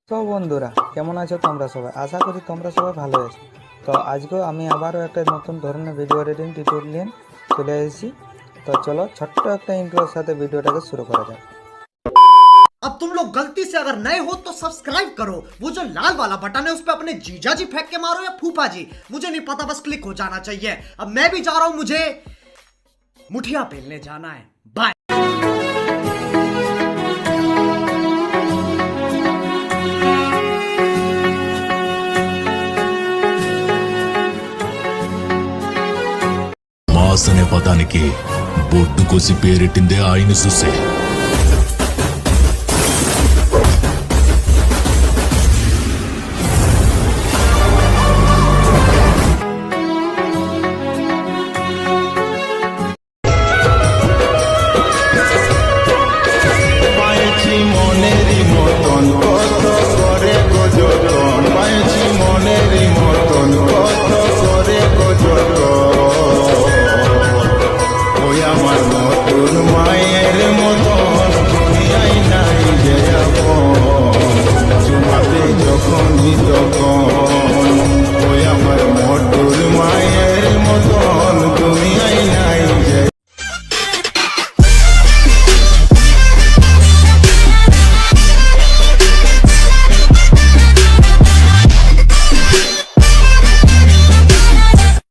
তো বন্ধুরা কেমন আছো তোমরা সবাই? আশা করি তোমরা সবাই ভালো আছো। তো আজকেও আমি আবারও একটা নতুন ধরনের ভিডিও এডিটিং টিউটোরিয়াল চলে এসেছি। তো চলো ছোট্ট একটা ইন্ট্রোর সাথে ভিডিওটাকে শুরু করা যাক। अब तुम लोग गलती से अगर नए हो तो सब्सक्राइब करो। वो जो लाल वाला बटन है उस पर अपने जीजा जी फेंक के मारो या फूफा जी, मुझे नहीं पता, बस क्लिक हो जाना चाहिए। अब मैं भी जा रहा हूं, मुझे मुठिया पेलने जाना है। बाय। మాస్ అనే పదానికి బొడ్డు కోసి పేరెట్టిందే ఆయన చూసే.